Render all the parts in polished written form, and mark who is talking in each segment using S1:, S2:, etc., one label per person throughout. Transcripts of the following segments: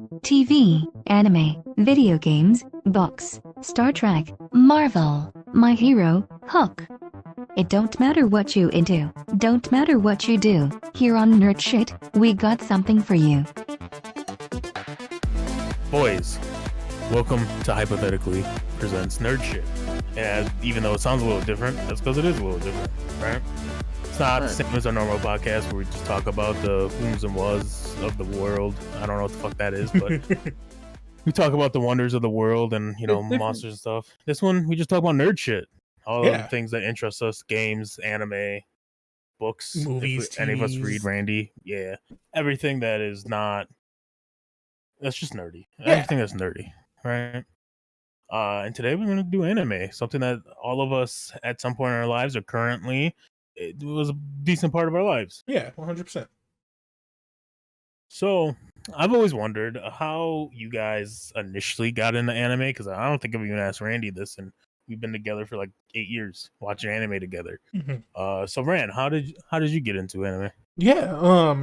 S1: TV, anime, video games, books, Star Trek, Marvel, My Hero, Hook. It don't matter what you into, don't matter what you do, here on Nerd Shit, we got something for you.
S2: Boys, welcome to Hypothetically presents Nerd Shit. And even though it sounds a little different, that's because it is a little different, right? It's not the same as our normal podcast where we just talk about the whom's and was of the world. I don't know what the fuck that is, but we talk about the wonders of the world and, you know, monsters and stuff. This one, we just talk about nerd shit. All of the things that interest us, games, anime, books,
S3: movies,
S2: if any of us read, Randy. Yeah. Everything that is not, that's just nerdy. Everything that's nerdy, right? And today we're going to do anime, something that all of us at some point in our lives are currently, it was a decent part of our lives.
S3: Yeah, 100%.
S2: So I've always wondered how you guys initially got into anime, because I don't think I've even asked Randy this, and we've been together for like 8 years watching anime together.
S3: Mm-hmm.
S2: So Rand, how did you get into anime?
S3: Yeah,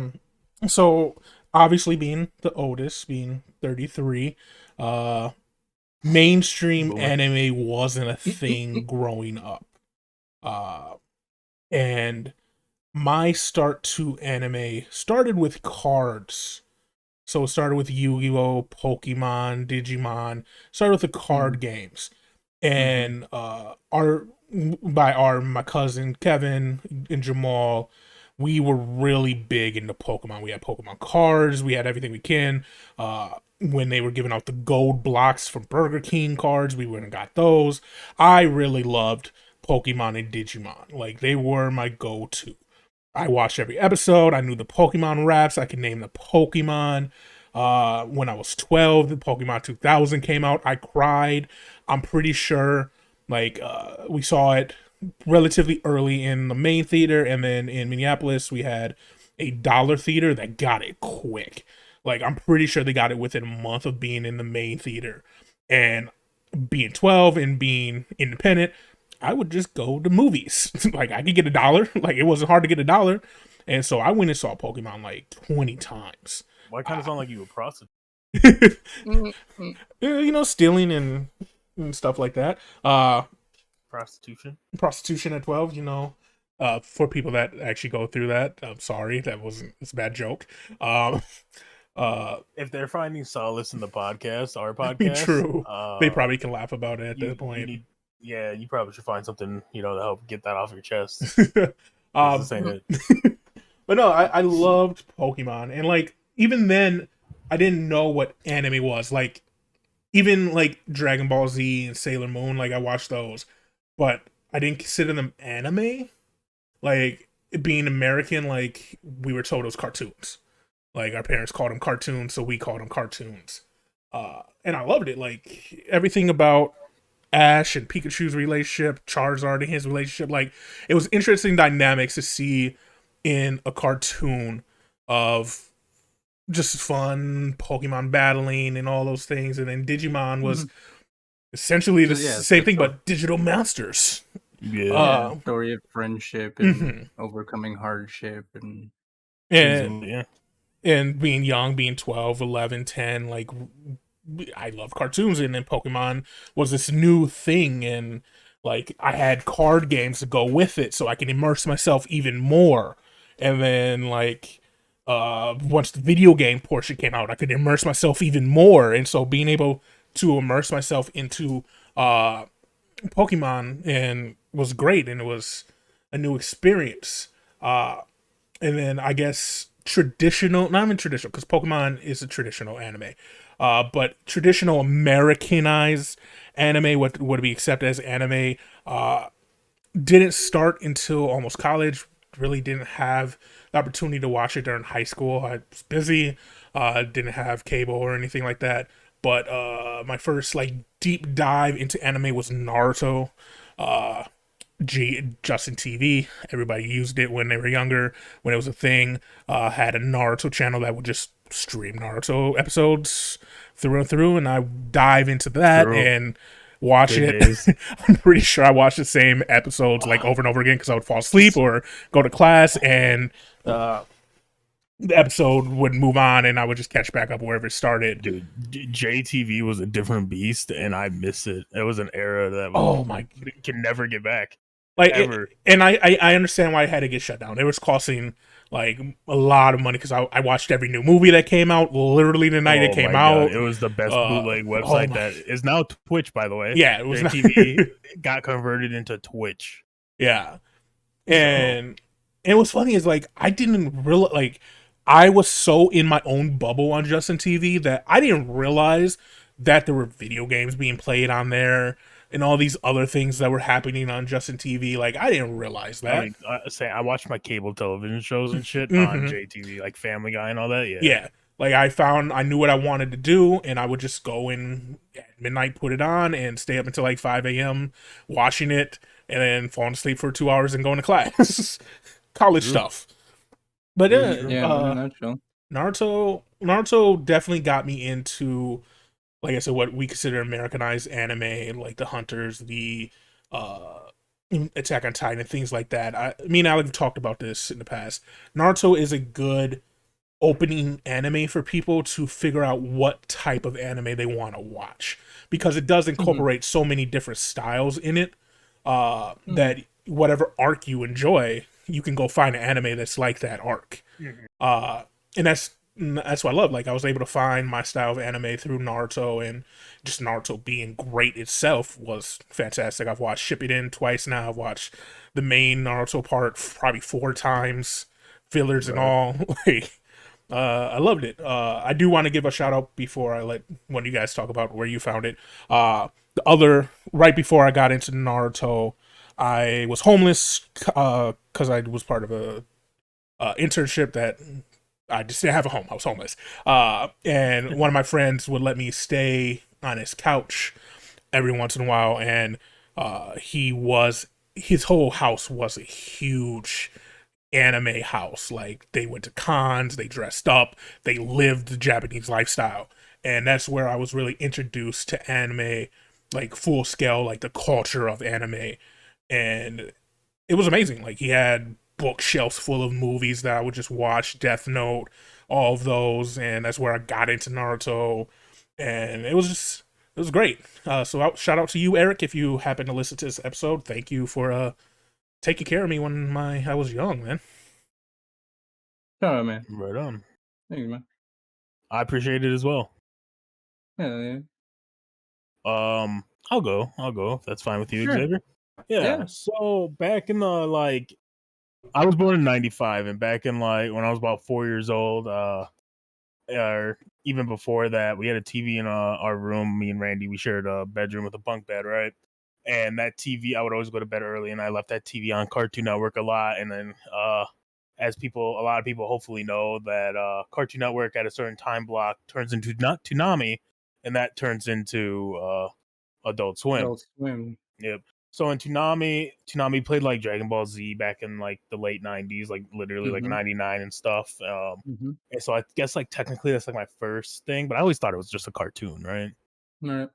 S3: so obviously being the oldest, being 33, mainstream anime wasn't a thing growing up. And my start to anime started with cards. So it started with Yu-Gi-Oh, Pokemon, Digimon, started with the card games. And my cousin Kevin and Jamal, we were really big into Pokemon. We had Pokemon cards, we had everything we can. When they were giving out the gold blocks from Burger King cards, we went and got those. I really loved Pokemon and Digimon. Like, they were my go-to. I watched every episode. I knew the Pokemon raps. I could name the Pokemon. When I was 12, the Pokemon 2000 came out. I cried. I'm pretty sure, we saw it relatively early in the main theater, and then in Minneapolis, we had a dollar theater that got it quick. I'm pretty sure they got it within a month of being in the main theater. And being 12 and being independent, I would just go to movies. I could get $1. It wasn't hard to get $1. And so I went and saw Pokemon 20 times.
S2: Why kind of sound like you were prostitute?
S3: Stealing and stuff like that.
S2: Prostitution
S3: at 12, for people that actually go through that, I'm sorry, it's a bad joke.
S2: If they're finding solace in the podcast, our podcast,
S3: true, they probably can laugh about it at that point.
S2: You probably should find something, to help get that off your chest.
S3: But no, I loved Pokemon, and even then, I didn't know what anime was. Even Dragon Ball Z and Sailor Moon, I watched those, but I didn't consider them anime. Being American, we were told it was cartoons. Our parents called them cartoons, so we called them cartoons. And I loved it. Everything about Ash and Pikachu's relationship, Charizard and his relationship, it was interesting dynamics to see in a cartoon of just fun Pokemon battling and all those things. And then Digimon was essentially the same thing, but digital monsters.
S4: Story of friendship and overcoming hardship and
S3: being young, being 12, 11, 10, I love cartoons, and then Pokemon was this new thing, and I had card games to go with it so I can immerse myself even more. And then once the video game portion came out, I could immerse myself even more. And so being able to immerse myself into Pokemon and was great, and it was a new experience. And then I guess not even traditional, because Pokemon is a traditional anime, but traditional Americanized anime, what would be accepted as anime, didn't start until almost college. Really didn't have the opportunity to watch it during high school. I was busy, didn't have cable or anything like that. But my first deep dive into anime was Naruto. Justin TV. Everybody used it when they were younger, when it was a thing. Had a Naruto channel that would just stream Naruto episodes through and through, and I dive into that and watch it. I'm pretty sure I watched the same episodes over and over again because I would fall asleep or go to class, and the episode would move on, and I would just catch back up wherever it started.
S2: Dude, JTV was a different beast, and I miss it. It was an era that
S3: Oh my,
S2: can never get back.
S3: like,
S2: Ever.
S3: and I understand why it had to get shut down. It was costing like a lot of money because I watched every new movie that came out literally the night it came out.
S2: It was the best bootleg website that is now Twitch, by the way.
S3: Yeah, it was
S2: JTV got converted into Twitch.
S3: Yeah, and what's funny is like I didn't realize, like, I was so in my own bubble on Justin TV that I didn't realize that there were video games being played on there and all these other things that were happening on Justin TV. Like, I didn't realize that.
S2: I mean, I watched my cable television shows and shit on JTV, like Family Guy and all that. Yeah.
S3: Like, I knew what I wanted to do, and I would just go in at midnight, put it on, and stay up until like 5 a.m. watching it, and then falling asleep for 2 hours and going to class. College stuff. But Naruto definitely got me into, like I said, what we consider Americanized anime, like the Hunters, the Attack on Titan, and things like that. Me and Alek have talked about this in the past. Naruto is a good opening anime for people to figure out what type of anime they want to watch, because it does incorporate so many different styles in it that whatever arc you enjoy, you can go find an anime that's like that arc. And that's what I love. Like, I was able to find my style of anime through Naruto, and just Naruto being great itself was fantastic. I've watched Shippuden twice now. I've watched the main Naruto part probably 4 times, fillers and all. Like, I loved it. I do want to give a shout out before I let one of you guys talk about where you found it. Right before I got into Naruto, I was homeless because I was part of a internship that I just didn't have a home. I was homeless. And one of my friends would let me stay on his couch every once in a while. And his whole house was a huge anime house. Like, they went to cons, they dressed up, they lived the Japanese lifestyle. And that's where I was really introduced to anime, like full scale, like the culture of anime. And it was amazing. Like, he had bookshelves full of movies that I would just watch, Death Note, all of those, and that's where I got into Naruto, and it was great. So shout out to you, Eric, if you happen to listen to this episode. Thank you for taking care of me when I was young, man.
S4: Oh, man.
S2: Right on.
S4: Thank you, man.
S2: I appreciate it as well.
S4: Yeah.
S2: I'll go if that's fine with you,
S4: Sure.
S2: Xavier. Yeah. So back in the I was born in 95, and back in when I was about 4 years old, or even before that, we had a TV in our room. Me and Randy, we shared a bedroom with a bunk bed, right? And that TV, I would always go to bed early, and I left that TV on Cartoon Network a lot. And then, as a lot of people hopefully know, that Cartoon Network at a certain time block turns into not Toonami, and that turns into Adult Swim.
S4: Adult Swim.
S2: Yep. So in Toonami played like Dragon Ball Z back in like the late 90s, like literally like 99 and stuff. And so I guess like technically that's like my first thing, but I always thought it was just a cartoon, right?
S4: Right.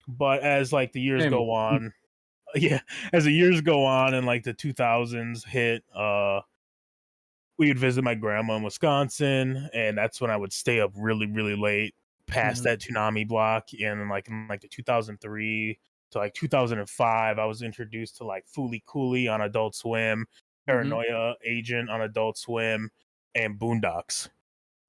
S2: But as like the years go on, as the years go on and like the 2000s hit, we would visit my grandma in Wisconsin, and that's when I would stay up really, really late past that Toonami block. And like in like the 2003 to like 2005, I was introduced to like Foolie Cooley on Adult Swim, Paranoia Agent on Adult Swim, and Boondocks,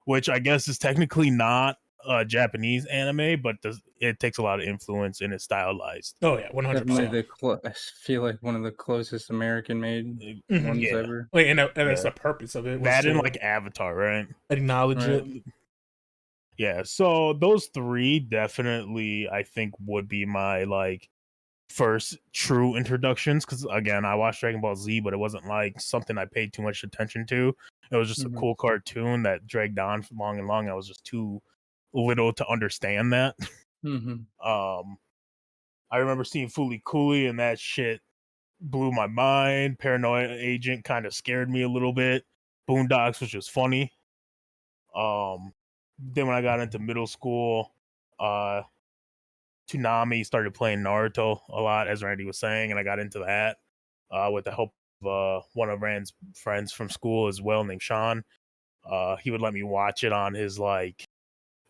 S2: which I guess is technically not a Japanese anime, but it takes a lot of influence and it's stylized.
S3: Oh yeah, 100%.
S4: I feel like one of the closest American made ones ever.
S3: Wait, and that's the purpose of it.
S2: That and like Avatar, right?
S3: Acknowledge it.
S2: Yeah, so those 3 definitely I think would be my like first true introductions, because again, I watched Dragon Ball Z, but it wasn't like something I paid too much attention to. It was just a cool cartoon that dragged on for long and long. I was just too little to understand that. I remember seeing Foolie Cooley, and that shit blew my mind. Paranoia Agent kind of scared me a little bit. Boondocks was just funny. Then when I got into middle school, Toonami started playing Naruto a lot, as Randy was saying, and I got into that with the help of one of Rand's friends from school as well, named Sean. He would let me watch it on his like, it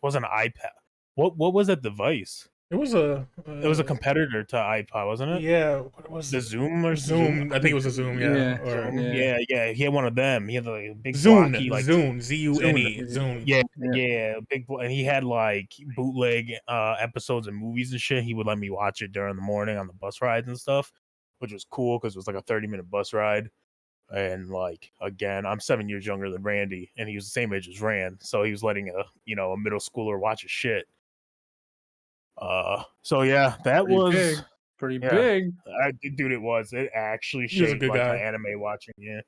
S2: wasn't an iPad. What was that device?
S3: It was a
S2: It was a competitor to iPod, wasn't it?
S3: yeah. What was
S2: The
S3: it?
S2: Zoom or
S3: Zoom? I think it was a Zoom. Yeah,
S4: Yeah,
S3: or
S2: Zoom.
S4: yeah.
S2: Yeah. He had one of them. He had like a big
S3: Zune.
S2: blocky like
S3: Zune.
S4: Zune.
S3: Zune. Zune.
S2: yeah,
S4: Yeah.
S2: yeah, and he had like bootleg episodes and movies and shit. He would let me watch it during the morning on the bus rides and stuff, which was cool because it was like a 30-minute bus ride. And like again, I'm 7 years younger than Randy, and he was the same age as Rand, so he was letting a middle schooler watch his shit. So yeah, that
S4: Pretty
S2: was
S4: big. Pretty
S2: yeah,
S4: big.
S2: dude, it actually
S3: He was a
S2: shaped
S3: good
S2: like my
S3: guy.
S2: anime watching. Yeah,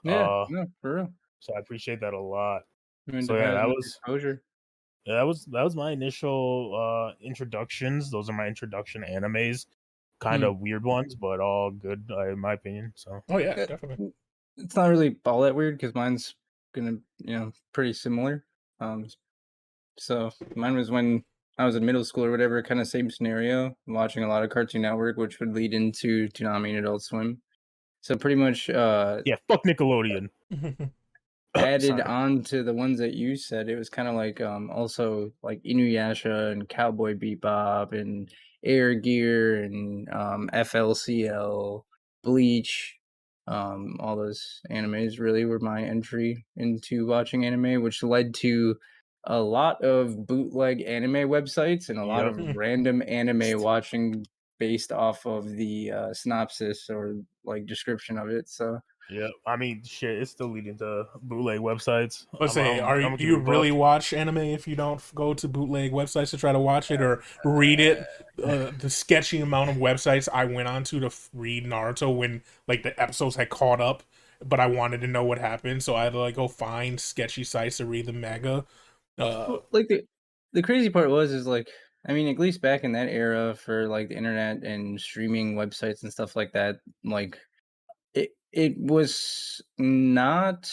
S4: Yeah, no, for real.
S2: so I appreciate that a lot.
S4: I mean,
S2: So yeah,
S4: depending on your exposure.
S2: that was my initial introductions. Those are my introduction animes. Kind
S4: Hmm.
S2: of weird ones, but all good in my opinion. So
S3: Oh yeah,
S4: Uh,
S3: definitely.
S4: It's not really all that weird because mine's gonna, pretty similar. Um, so mine was when I was in middle school or whatever, kind of same scenario, watching a lot of Cartoon Network, which would lead into Toonami and Adult Swim. So pretty much,
S2: yeah, fuck Nickelodeon.
S4: added
S2: Sorry.
S4: on to the ones that you said, it was kind of like also like Inuyasha and Cowboy Bebop and Air Gear and FLCL, Bleach. All those animes really were my entry into watching anime, which led to a lot of bootleg anime websites and a lot
S2: Yep.
S4: of random anime watching based off of the synopsis or like description of it. So
S2: Yeah, I mean, shit, it's still leading to bootleg websites.
S3: Let's say,
S2: I'm gonna
S3: do
S2: keep it
S3: you
S2: a buck.
S3: really watch anime if you don't go to bootleg websites to try to watch it or read it? The sketchy amount of websites I went on to read Naruto when like the episodes had caught up, but I wanted to know what happened, so I had to like go find sketchy sites to read the manga.
S4: Well, like the crazy part was is like I mean at least back in that era for like the internet and streaming websites and stuff like that, like it was not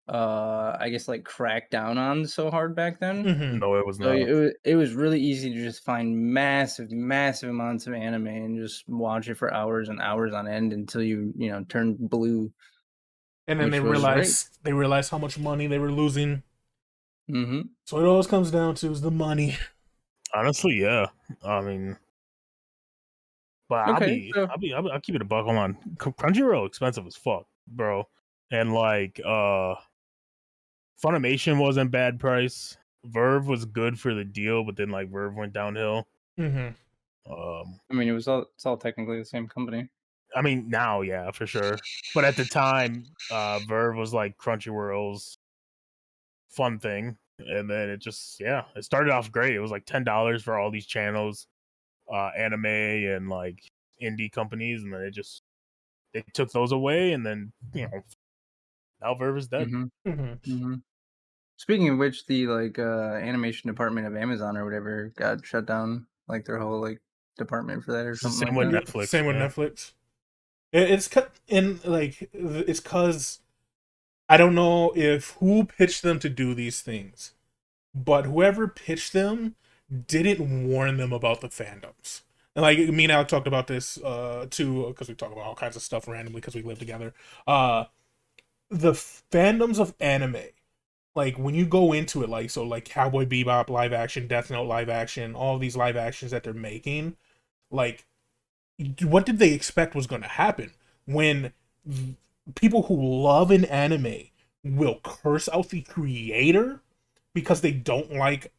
S4: I guess like cracked down on so hard back then.
S3: Mm-hmm.
S2: No, it was
S4: So
S2: not.
S4: it was really easy to just find massive amounts of anime and just watch it for hours and hours on end until you turned blue,
S3: And then
S4: which was great.
S3: they realized how much money they were losing.
S4: Mm-hmm.
S3: So it always comes down to is the money.
S2: Honestly, yeah. I mean, but
S4: Okay, so
S2: I'll keep it a buck. Hold on, Crunchyroll expensive as fuck, bro. And like, Funimation wasn't bad price. Verve was good for the deal, but then like Verve went downhill.
S3: Mm-hmm.
S4: I mean it's all technically the same company.
S2: I mean now, yeah, for sure. But at the time, Verve was like Crunchyroll's fun thing, and then it started off great. It was like $10 for all these channels, anime and like indie companies, and then they took those away, and then now Verve is dead.
S4: Mm-hmm.
S3: Mm-hmm.
S4: Mm-hmm. Speaking of which, the like animation department of Amazon or whatever got shut down, like their whole like department for that or
S2: It's the
S4: something
S2: same
S4: like
S2: with
S4: that.
S2: Netflix.
S3: Same with
S2: Yeah.
S3: Netflix. It's cause I don't know if who pitched them to do these things, but whoever pitched them didn't warn them about the fandoms. And like me and Alec talked about this too, because we talk about all kinds of stuff randomly because we live together. The fandoms of anime, like when you go into it, like Cowboy Bebop live action, Death Note live action, all these live actions that they're making, like what did they expect was going to happen when people who love an anime will curse out the creator because they don't like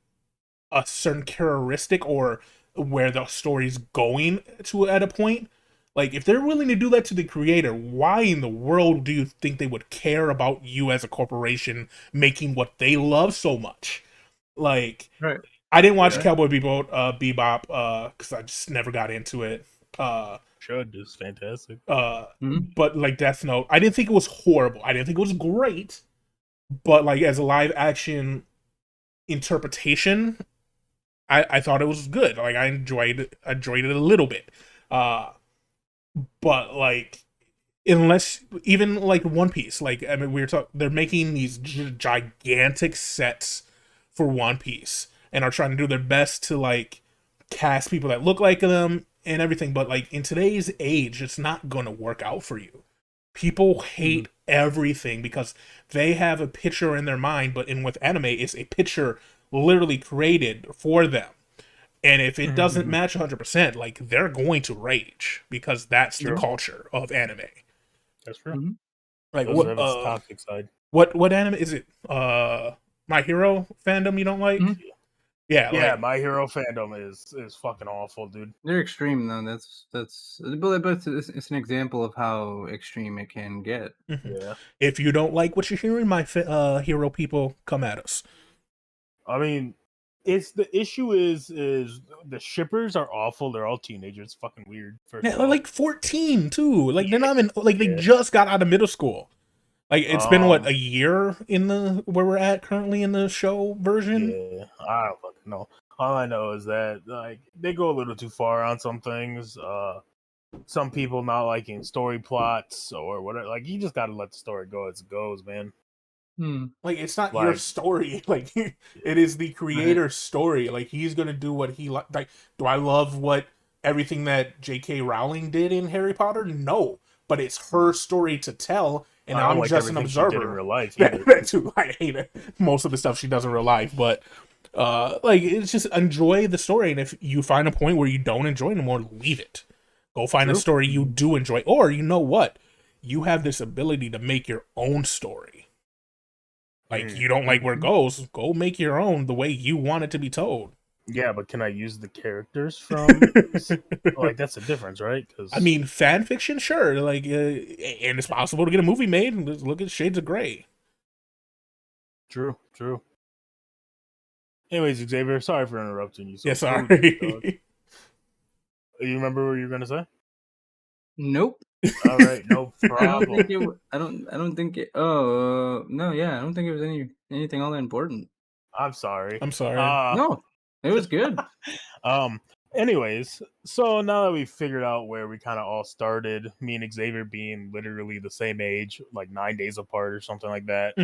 S3: a certain characteristic or where the story's going to at a point? Like if they're willing to do that to the creator, why in the world do you think they would care about you as a corporation making what they love so much? Like
S4: Right.
S3: I didn't watch
S4: Right.
S3: Cowboy Bebop because I just never got into it.
S2: Should is fantastic.
S4: Mhm.
S3: But like Death Note, I didn't think it was horrible. I didn't think it was great, but like as a live action interpretation, I thought it was good. Like I enjoyed it a little bit. Uh, but like unless even like One Piece, like I mean we were talking, they're making these gigantic sets for One Piece and are trying to do their best to like cast people that look like them and everything. But like in today's age, it's not going to work out for you. People hate everything because they have a picture in their mind, but with anime, it's a picture literally created for them. And if it doesn't match 100%, like, they're going to rage because that's the culture of anime.
S2: That's true.
S3: Like,
S2: Does have its toxic side.
S3: What anime is it? My Hero fandom you don't like? Yeah,
S2: like, My Hero fandom is fucking awful, dude.
S4: They're extreme though. But it's an example of how extreme it can get.
S2: Yeah.
S3: If you don't like what you're hearing, My Hero people, come at us.
S2: I mean, the issue is the shippers are awful. They're all teenagers. It's fucking weird.
S3: Yeah, they're like 14 too. Like, they're not even like they just got out of middle school. Like, it's been what, a year in where we're at currently in the show version?
S2: Yeah, I don't fucking know. All I know is that like they go a little too far on some things. Some people not liking story plots or whatever. Like, you just gotta let the story go as it goes, man.
S3: Like, it's not your story. Like, it is the creator's story. Like, he's gonna do what he like. Do I love everything that J.K. Rowling did in Harry Potter? No, but it's her story to tell. And I'm like just an observer. She did in real life, that too. I hate it. Most of the stuff she does in real life, but like, it's just enjoy the story. And if you find a point where you don't enjoy it anymore, leave it. Go find a story you do enjoy, or you know what, you have this ability to make your own story. Like, you don't like where it goes, go make your own the way you want it to be told.
S2: Yeah, but can I use the characters from like, that's the difference, right? Because
S3: I mean, fan fiction, sure. Like, and it's possible to get a movie made. And look at Shades of Grey.
S2: True. Anyways, Xavier, sorry for interrupting you.
S3: Yeah, sorry.
S2: You remember what you were gonna say?
S4: Nope.
S2: All right, no problem.
S4: I don't think it. Oh no, yeah, I don't think it was anything all that important.
S2: I'm sorry.
S4: No, it was good.
S2: Anyways, so now that we've figured out where we kind of all started, me and Xavier being literally the same age, like 9 days apart or something like that,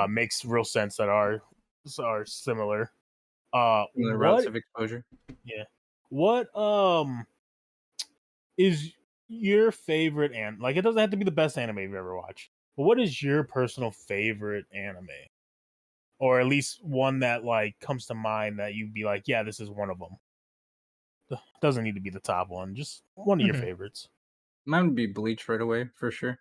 S2: makes real sense that ours are similar.
S4: The routes of exposure.
S2: Yeah. What is your favorite like, it doesn't have to be the best anime you've ever watched, but what is your personal favorite anime? Or at least one that like comes to mind that you'd be like, yeah, this is one of them. Doesn't need to be the top one, just one of your favorites.
S4: Mine would be Bleach right away, for sure.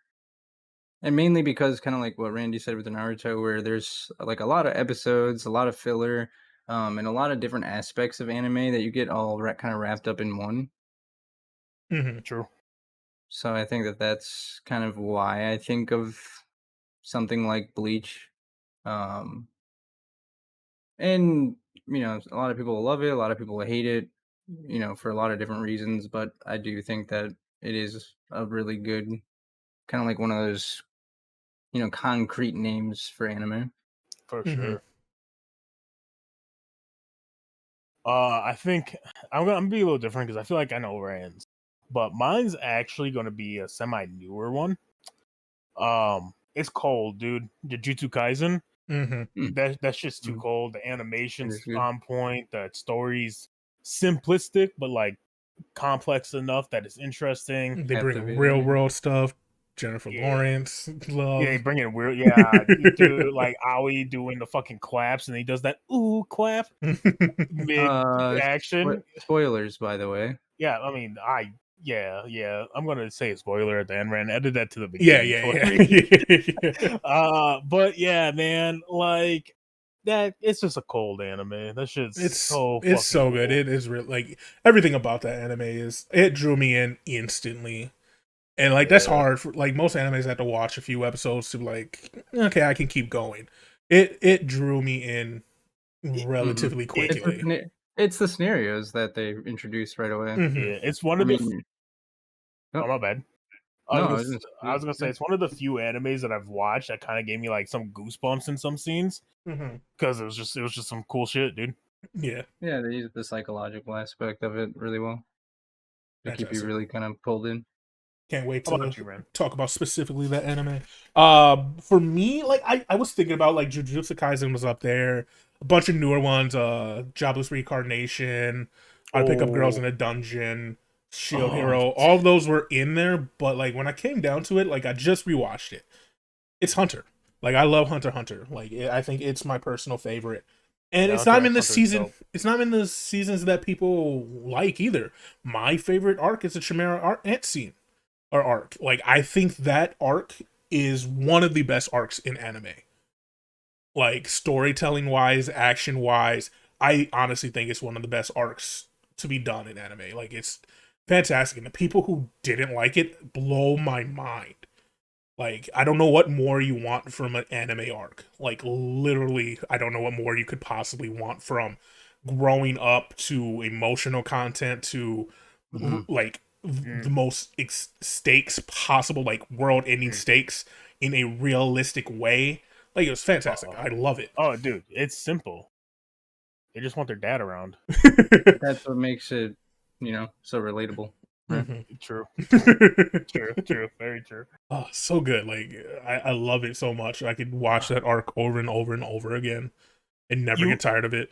S4: And mainly because, kind of like what Randy said with the Naruto, where there's like a lot of episodes, a lot of filler, and a lot of different aspects of anime that you get all kind of wrapped up in one.
S2: True.
S4: So I think that's kind of why I think of something like Bleach. And, you know, a lot of people will love it, a lot of people will hate it, you know, for a lot of different reasons. But I do think that it is a really good, kind of like one of those, you know, concrete names for anime.
S2: For sure. I think I'm gonna be a little different because I feel like I know Rand's, but mine's actually gonna be a semi-newer one. It's cold, dude. Jujutsu Kaisen. That's just too cold. The animation's on point. The story's simplistic, but like complex enough that it's interesting.
S3: They bring real world stuff. Jennifer Lawrence, love.
S2: Yeah, they bring in weird. Yeah, dude, like Aoi doing the fucking claps, and he does that ooh clap mid action.
S4: Spoilers, by the way.
S2: Yeah, I mean, yeah. I'm gonna say a spoiler at the end, Rand. Edit that to the beginning.
S3: Yeah.
S2: But yeah, man, like that. It's just a cold anime. That shit's so
S3: good. It is real. Like, everything about that anime it drew me in instantly. And like, that's hard for, like, most animes have to watch a few episodes to be like, okay, I can keep going. It drew me in relatively quickly.
S4: It's the scenarios that they introduced right away.
S2: Yeah, it's one of the. Oh, my bad. I was gonna say it's one of the few animes that I've watched that kind of gave me like some goosebumps in some scenes because it was just some cool shit, dude.
S3: Yeah,
S4: they used the psychological aspect of it really well to keep you really kind of pulled in.
S3: Can't wait to talk about specifically that anime. For me, like, I was thinking about, like, Jujutsu Kaisen was up there. A bunch of newer ones, Jobless Reincarnation, I'd Pick Up Girls in a Dungeon. Shield Hero, all of those were in there, but like when I came down to it, like I just rewatched it. It's Hunter. Like I love Hunter x Hunter. Like I think it's my personal favorite. And
S2: Yeah,
S3: it's
S2: Hunter
S3: not in
S2: x
S3: the
S2: Hunter's
S3: season.
S2: dope.
S3: It's not in the seasons that people like either. My favorite arc is the Chimera ant scene or arc. Like I think that arc is one of the best arcs in anime. Like storytelling wise, action wise, I honestly think it's one of the best arcs to be done in anime. Like it's fantastic, and the people who didn't like it blow my mind. Like I don't know what more you want from an anime arc. Like literally, I don't know what more you could possibly want from growing up to emotional content to like the most stakes possible, like world-ending stakes in a realistic way. Like it was fantastic. I love it.
S2: Oh, dude, it's simple. They just want their dad around.
S4: That's what makes it, so relatable. Right?
S2: True. True. Very true.
S3: Oh, so good. Like I love it so much. I could watch that arc over and over and over again and never get tired of it.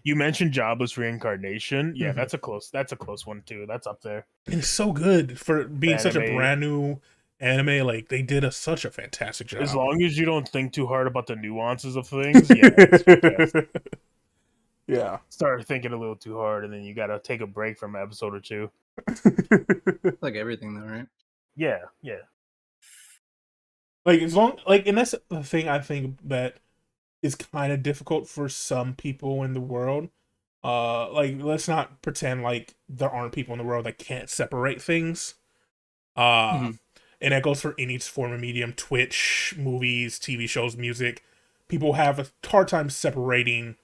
S2: You mentioned Jobless Reincarnation. Yeah, that's a close one too. That's up there.
S3: And it's so good for being such a
S2: Anime.
S3: brand new anime. Like they did such a fantastic job.
S2: As long as you don't think too hard about the nuances of things, yeah, it's fantastic.
S3: Yeah.
S2: Start thinking a little too hard, and then you gotta take a break from an episode or two.
S4: Like everything, though, right?
S2: Yeah.
S3: Like as long like, and that's the thing I think that is kind of difficult for some people in the world. Like let's not pretend like there aren't people in the world that can't separate things. And that goes for any form of medium: Twitch, movies, TV shows, music. People have a hard time separating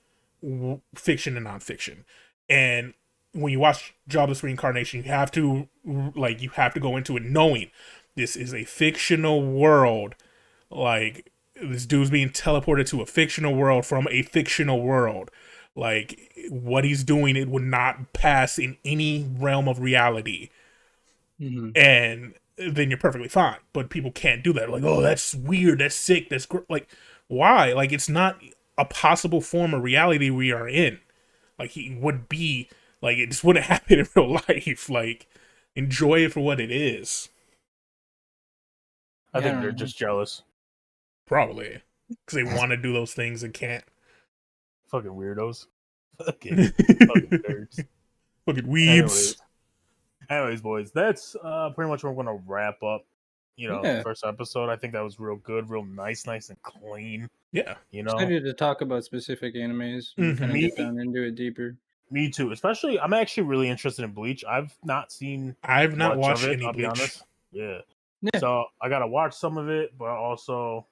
S3: fiction and nonfiction. And when you watch Jobless Reincarnation, you have to go into it knowing this is a fictional world. Like this dude's being teleported to a fictional world from a fictional world. Like what he's doing, it would not pass in any realm of reality. And then you're perfectly fine. But people can't do that. Like, oh, that's weird. That's sick. That's like, why? Like, it's not a possible form of reality we are in. Like, he would be like, it just wouldn't happen in real life. Like, enjoy it for what it is.
S2: I think they're just jealous.
S3: Probably because they want to do those things and can't.
S2: Fucking weirdos. Fucking nerds.
S3: Fucking weebs.
S2: Anyways, boys, that's pretty much what we're gonna wrap up. The first episode. I think that was real good, real nice and clean.
S3: Yeah.
S4: Excited to talk about specific animes and kind of get down into it deeper.
S2: Me too. Especially, I'm actually really interested in Bleach. I've not
S3: watched
S2: of it,
S3: any
S2: I'll be
S3: Bleach.
S2: honest. Yeah. So I gotta watch some of it, but also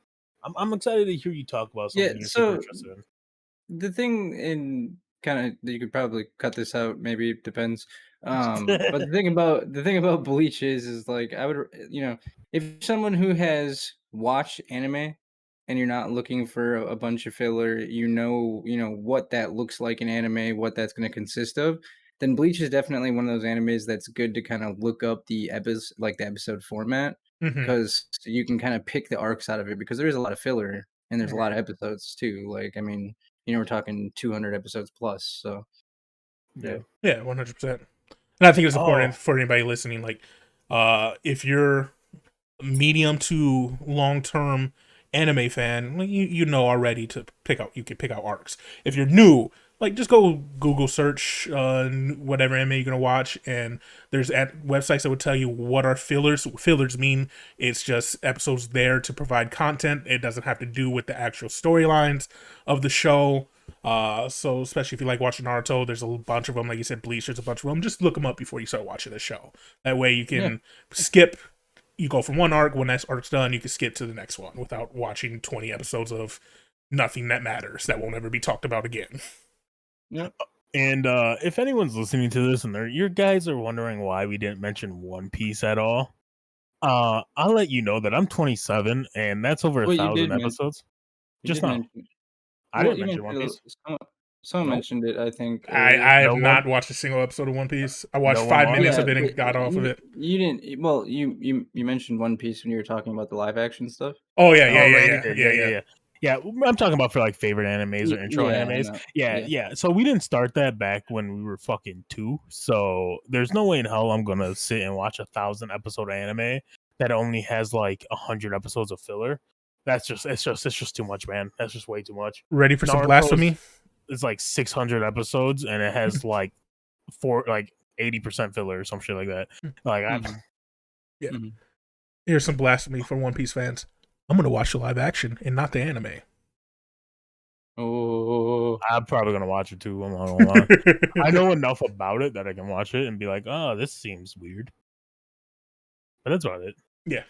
S2: I'm excited to hear you talk about something you're super interested in.
S4: The thing in kind of you could probably cut this out, maybe it depends. But the thing about Bleach is like I would if you're someone who has watched anime and you're not looking for a bunch of filler, what that looks like in anime, what that's going to consist of, then Bleach is definitely one of those animes that's good to kind of look up the episode format because you can kind of pick the arcs out of it because there is a lot of filler and there's a lot of episodes too. Like I mean, we're talking 200 episodes plus. So
S3: yeah, 100%. And I think it's important for anybody listening. Like, if you're medium to long term anime fan, you know already to pick out. You can pick out arcs. If you're new, like just go Google search whatever anime you're gonna watch, and there's websites that would tell you what are fillers. Fillers mean it's just episodes there to provide content. It doesn't have to do with the actual storylines of the show. So especially if you like watching Naruto, there's a bunch of them. Like you said, Bleach, there's a bunch of them. Just look them up before you start watching the show. That way you can skip. You go from one arc. When that arc's done, you can skip to the next one without watching 20 episodes of nothing that matters that won't ever be talked about again.
S2: Yep. And if anyone's listening to this and you guys are wondering why we didn't mention One Piece at all, I'll let you know that I'm 27 and that's over 1,000 episodes. Just now. I didn't mention One Piece.
S4: Someone mentioned it, I think.
S3: I have not watched a single episode of One Piece. I watched 5 minutes of it and got off of it.
S4: You didn't. Well, you mentioned One Piece when you were talking about the live action stuff.
S3: Oh yeah.
S2: Yeah, I'm talking about for like favorite animes or intro
S4: Yeah,
S2: animes.
S4: no,
S2: Yeah. So we didn't start that back when we were fucking 2. So there's no way in hell I'm gonna sit and watch 1,000 episode anime that only has like 100 episodes of filler. It's just too much, man. That's just way too much.
S3: Ready for some
S2: Naruto's
S3: blasphemy?
S2: is like 600 episodes and it has like 80% filler or some shit like that. Like
S3: Yeah.
S4: Mhm.
S3: Here's some blasphemy for One Piece fans. I'm gonna watch the live action and not the anime.
S4: Oh,
S2: I'm probably gonna watch it too. I'm not gonna lie. I know enough about it that I can watch it and be like, oh, this seems weird. But that's about it.
S3: Yeah.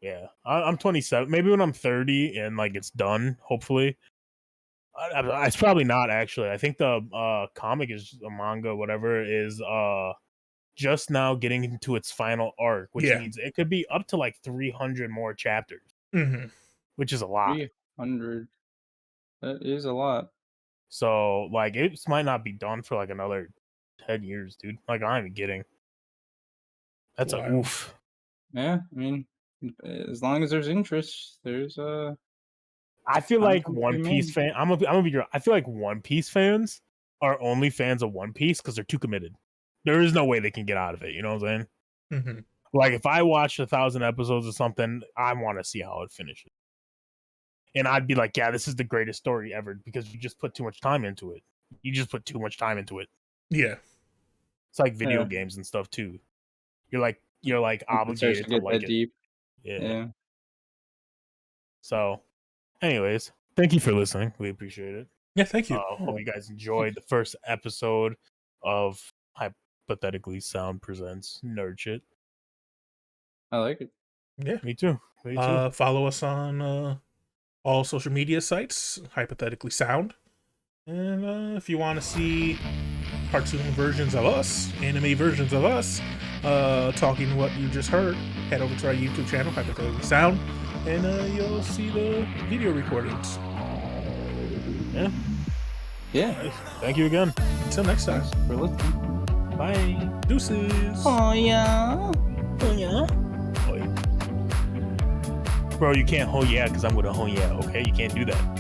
S2: Yeah. I'm 27. Maybe when I'm 30 and like it's done, hopefully. It's probably not actually. I think the comic is a manga, whatever, is just now getting into its final arc, which
S3: Yeah.
S2: means it could be up to like 300 more chapters,
S3: Mm-hmm.
S2: which is a lot.
S4: 300. That is a lot.
S2: So like it might not be done for like another 10 years, dude. Like I'm even kidding. That's a
S3: Wild.
S2: oof.
S4: Yeah, I mean, as long as there's interest, there's
S2: I feel like
S4: content to
S2: One
S4: be
S2: Piece
S4: made.
S2: fan. I'm gonna be real. I feel like One Piece fans are only fans of One Piece because they're too committed. There is no way they can get out of it. You know what I'm saying?
S3: Mm-hmm.
S2: Like if I watched 1,000 episodes of something, I want to see how it finishes. And I'd be like, yeah, this is the greatest story ever because you just put too much time into it. You just put too much time into it.
S3: Yeah.
S2: It's like video
S4: Yeah.
S2: games and stuff too. You're like
S4: It starts
S2: obligated to
S4: get
S2: like
S4: that
S2: it.
S4: deep.
S2: Yeah.
S4: Yeah.
S2: So, anyways, thank you for listening. We appreciate it.
S3: Yeah, thank you.
S2: Hope you guys enjoyed the first episode of Hypothetically Sound Presents Nerd Shit.
S4: I like it.
S3: Yeah.
S2: Me too. Me too.
S3: Follow us on all social media sites, Hypothetically Sound. And if you want to see cartoon versions of us, anime versions of us, talking what you just heard, head over to our YouTube channel, Hypothetically Sound, and you'll see the video recordings.
S2: Yeah.
S4: Yeah.
S2: Thank you again.
S3: Until next time.
S4: Thanks for listening.
S2: Bye.
S3: Deuces.
S4: Oh yeah.
S2: Oh yeah. Oh, yeah. Bro, you can't oh yeah because I'm gonna oh yeah. Okay, you can't do that.